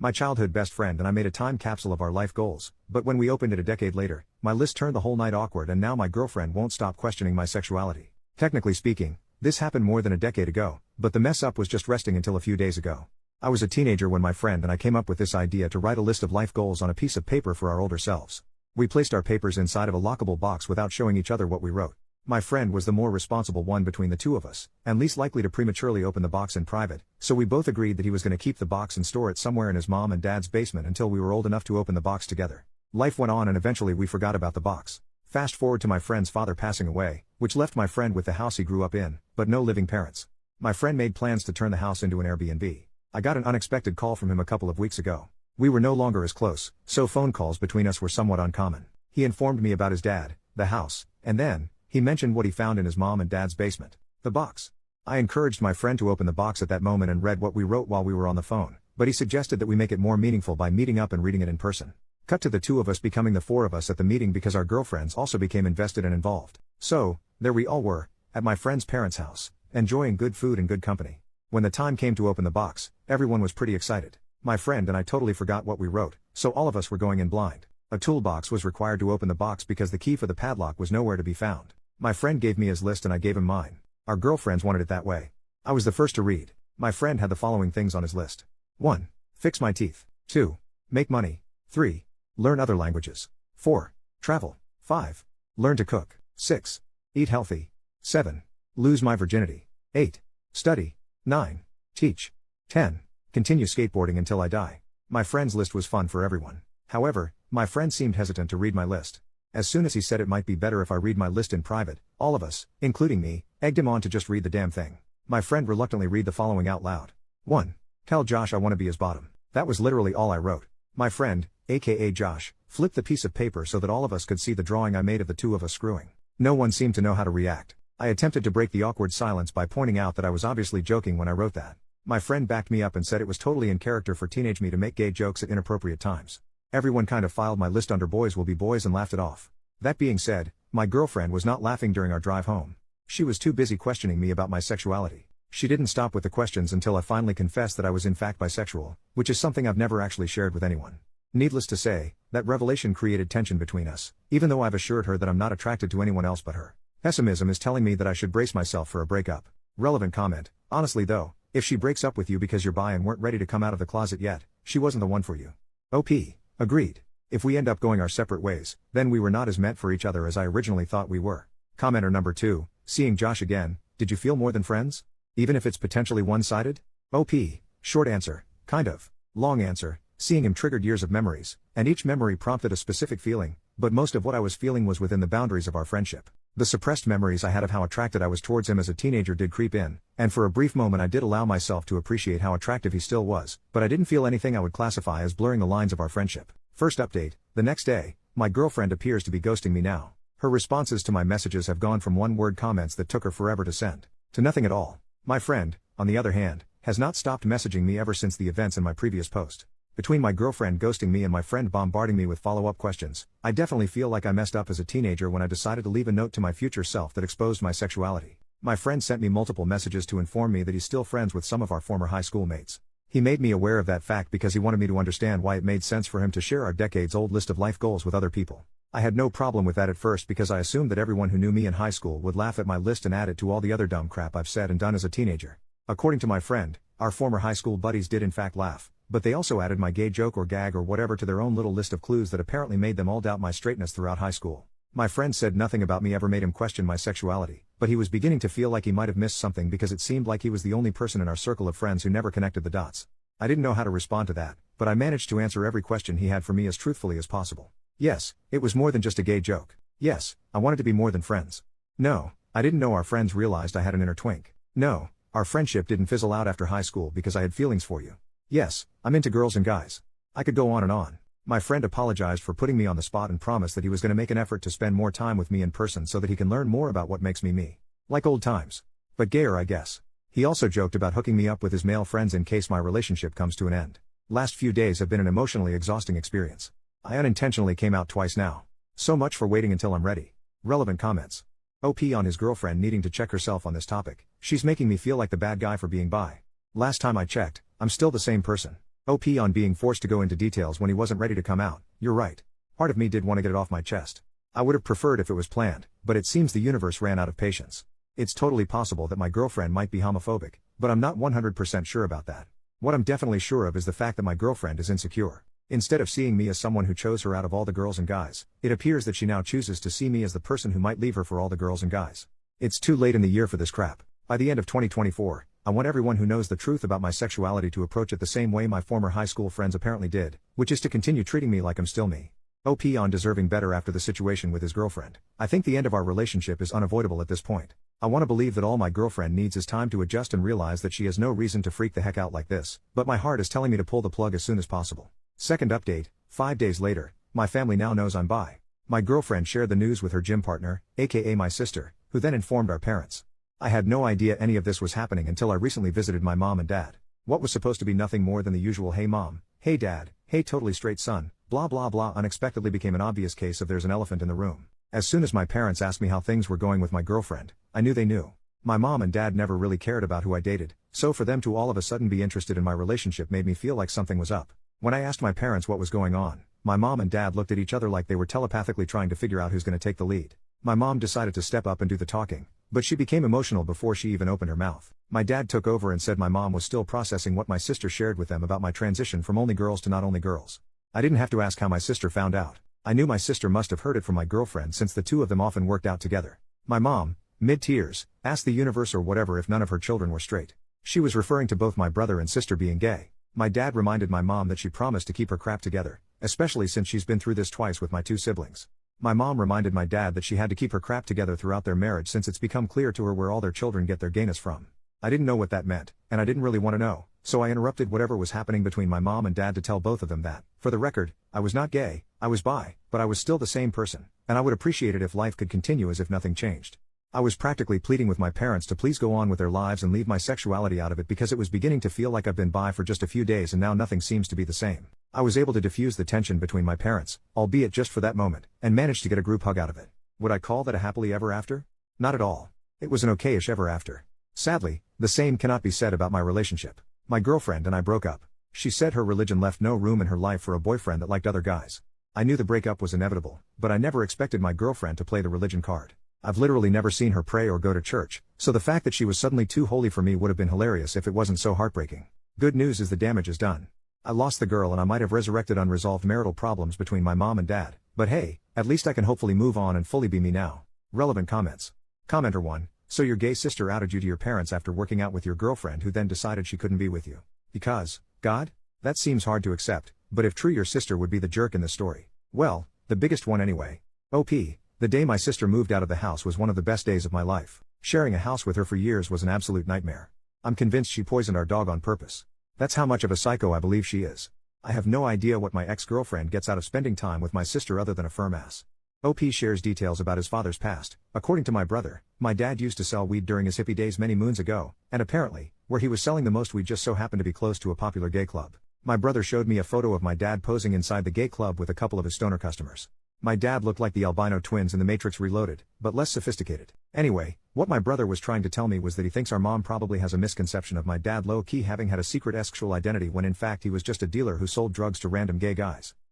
My childhood best friend and I made a time capsule of our life goals, but when we opened it a decade later, my list turned the whole night awkward and now my girlfriend won't stop questioning my sexuality. Technically speaking, this happened more than a decade ago, but the mess up was just resting until a few days ago. I was a teenager when my friend and I came up with this idea to write a list of life goals on a piece of paper for our older selves. We placed our papers inside of a lockable box without showing each other what we wrote. My friend was the more responsible one between the two of us, and least likely to prematurely open the box in private, so we both agreed that he was going to keep the box and store it somewhere in his mom and dad's basement until we were old enough to open the box together. Life went on and eventually we forgot about the box. Fast forward to my friend's father passing away, which left my friend with the house he grew up in, but no living parents. My friend made plans to turn the house into an Airbnb. I got an unexpected call from him a couple of weeks ago. We were no longer as close, so phone calls between us were somewhat uncommon. He informed me about his dad, the house, and then, he mentioned what he found in his mom and dad's basement. The box. I encouraged my friend to open the box at that moment and read what we wrote while we were on the phone, but he suggested that we make it more meaningful by meeting up and reading it in person. Cut to the two of us becoming the four of us at the meeting because our girlfriends also became invested and involved. So, there we all were, at my friend's parents' house, enjoying good food and good company. When the time came to open the box, everyone was pretty excited. My friend and I totally forgot what we wrote, so all of us were going in blind. A toolbox was required to open the box because the key for the padlock was nowhere to be found. My friend gave me his list and I gave him mine. Our girlfriends wanted it that way. I was the first to read. My friend had the following things on his list. 1. Fix my teeth. 2. Make money. 3. Learn other languages. 4. Travel. 5. Learn to cook. 6. Eat healthy. 7. Lose my virginity. 8. Study. 9. Teach. 10. Continue skateboarding until I die. My friend's list was fun for everyone. However, my friend seemed hesitant to read my list. As soon as he said it might be better if I read my list in private, all of us, including me, egged him on to just read the damn thing. My friend reluctantly read the following out loud. 1. Tell Josh I want to be his bottom. That was literally all I wrote. My friend, aka Josh, flipped the piece of paper so that all of us could see the drawing I made of the two of us screwing. No one seemed to know how to react. I attempted to break the awkward silence by pointing out that I was obviously joking when I wrote that. My friend backed me up and said it was totally in character for teenage me to make gay jokes at inappropriate times. Everyone kind of filed my list under boys will be boys and laughed it off. That being said, my girlfriend was not laughing during our drive home. She was too busy questioning me about my sexuality. She didn't stop with the questions until I finally confessed that I was in fact bisexual, which is something I've never actually shared with anyone. Needless to say, that revelation created tension between us, even though I've assured her that I'm not attracted to anyone else but her. Pessimism is telling me that I should brace myself for a breakup. Relevant comment. Honestly though, if she breaks up with you because you're bi and weren't ready to come out of the closet yet, she wasn't the one for you. OP. Agreed. If we end up going our separate ways, then we were not as meant for each other as I originally thought we were. Commenter number 2, seeing Josh again, did you feel more than friends? Even if it's potentially one-sided? OP. Short answer, kind of. Long answer, seeing him triggered years of memories, and each memory prompted a specific feeling, but most of what I was feeling was within the boundaries of our friendship. The suppressed memories I had of how attracted I was towards him as a teenager did creep in, and for a brief moment I did allow myself to appreciate how attractive he still was, but I didn't feel anything I would classify as blurring the lines of our friendship. First update, the next day, my girlfriend appears to be ghosting me now. Her responses to my messages have gone from one-word comments that took her forever to send, to nothing at all. My friend, on the other hand, has not stopped messaging me ever since the events in my previous post. Between my girlfriend ghosting me and my friend bombarding me with follow-up questions, I definitely feel like I messed up as a teenager when I decided to leave a note to my future self that exposed my sexuality. My friend sent me multiple messages to inform me that he's still friends with some of our former high school mates. He made me aware of that fact because he wanted me to understand why it made sense for him to share our decades-old list of life goals with other people. I had no problem with that at first because I assumed that everyone who knew me in high school would laugh at my list and add it to all the other dumb crap I've said and done as a teenager. According to my friend, our former high school buddies did in fact laugh, but they also added my gay joke or gag or whatever to their own little list of clues that apparently made them all doubt my straightness throughout high school. My friend said nothing about me ever made him question my sexuality, but he was beginning to feel like he might have missed something because it seemed like he was the only person in our circle of friends who never connected the dots. I didn't know how to respond to that, but I managed to answer every question he had for me as truthfully as possible. Yes, it was more than just a gay joke. Yes, I wanted to be more than friends. No, I didn't know our friends realized I had an inner twink. No, our friendship didn't fizzle out after high school because I had feelings for you. Yes, I'm into girls and guys. I could go on and on. My friend apologized for putting me on the spot and promised that he was going to make an effort to spend more time with me in person so that he can learn more about what makes me me. Like old times. But gayer, I guess. He also joked about hooking me up with his male friends in case my relationship comes to an end. Last few days have been an emotionally exhausting experience. I unintentionally came out twice now. So much for waiting until I'm ready. Relevant comments. OP on his girlfriend needing to check herself on this topic. She's making me feel like the bad guy for being bi. Last time I checked, I'm still the same person. OP on being forced to go into details when he wasn't ready to come out. You're right. Part of me did want to get it off my chest. I would have preferred if it was planned, but it seems the universe ran out of patience. It's totally possible that my girlfriend might be homophobic, but I'm not 100% sure about that. What I'm definitely sure of is the fact that my girlfriend is insecure. Instead of seeing me as someone who chose her out of all the girls and guys, it appears that she now chooses to see me as the person who might leave her for all the girls and guys. It's too late in the year for this crap. By the end of 2024, I want everyone who knows the truth about my sexuality to approach it the same way my former high school friends apparently did, which is to continue treating me like I'm still me. OP on deserving better after the situation with his girlfriend. I think the end of our relationship is unavoidable at this point. I want to believe that all my girlfriend needs is time to adjust and realize that she has no reason to freak the heck out like this, but my heart is telling me to pull the plug as soon as possible. Second update, 5 days later, my family now knows I'm bi. My girlfriend shared the news with her gym partner, aka my sister, who then informed our parents. I had no idea any of this was happening until I recently visited my mom and dad. What was supposed to be nothing more than the usual hey mom, hey dad, hey totally straight son, blah blah blah unexpectedly became an obvious case of there's an elephant in the room. As soon as my parents asked me how things were going with my girlfriend, I knew they knew. My mom and dad never really cared about who I dated, so for them to all of a sudden be interested in my relationship made me feel like something was up. When I asked my parents what was going on, my mom and dad looked at each other like they were telepathically trying to figure out who's going to take the lead. My mom decided to step up and do the talking, but she became emotional before she even opened her mouth. My dad took over and said my mom was still processing what my sister shared with them about my transition from only girls to not only girls. I didn't have to ask how my sister found out. I knew my sister must have heard it from my girlfriend since the two of them often worked out together. My mom, mid-tears, asked the universe or whatever if none of her children were straight. She was referring to both my brother and sister being gay. My dad reminded my mom that she promised to keep her crap together, especially since she's been through this twice with my two siblings. My mom reminded my dad that she had to keep her crap together throughout their marriage since it's become clear to her where all their children get their gayness from. I didn't know what that meant, and I didn't really want to know, so I interrupted whatever was happening between my mom and dad to tell both of them that, for the record, I was not gay, I was bi, but I was still the same person, and I would appreciate it if life could continue as if nothing changed. I was practically pleading with my parents to please go on with their lives and leave my sexuality out of it because it was beginning to feel like I've been bi for just a few days and now nothing seems to be the same. I was able to diffuse the tension between my parents, albeit just for that moment, and managed to get a group hug out of it. Would I call that a happily ever after? Not at all. It was an okay-ish ever after. Sadly, the same cannot be said about my relationship. My girlfriend and I broke up. She said her religion left no room in her life for a boyfriend that liked other guys. I knew the breakup was inevitable, but I never expected my girlfriend to play the religion card. I've literally never seen her pray or go to church, so the fact that she was suddenly too holy for me would have been hilarious if it wasn't so heartbreaking. Good news is the damage is done. I lost the girl and I might have resurrected unresolved marital problems between my mom and dad, but hey, at least I can hopefully move on and fully be me now. Relevant comments. Commenter 1. So your gay sister outed you to your parents after working out with your girlfriend who then decided she couldn't be with you. Because, God? That seems hard to accept, but if true your sister would be the jerk in the story. Well, the biggest one anyway. OP. The day my sister moved out of the house was one of the best days of my life. Sharing a house with her for years was an absolute nightmare. I'm convinced she poisoned our dog on purpose. That's how much of a psycho I believe she is. I have no idea what my ex-girlfriend gets out of spending time with my sister other than a firm ass. OP shares details about his father's past. According to my brother, my dad used to sell weed during his hippie days many moons ago, and apparently, where he was selling the most weed just so happened to be close to a popular gay club. My brother showed me a photo of my dad posing inside the gay club with a couple of his stoner customers. My dad looked like the albino twins in The Matrix Reloaded, but less sophisticated. Anyway, what my brother was trying to tell me was that he thinks our mom probably has a misconception of my dad low-key having had a secret sexual identity when in fact he was just a dealer who sold drugs to random gay guys.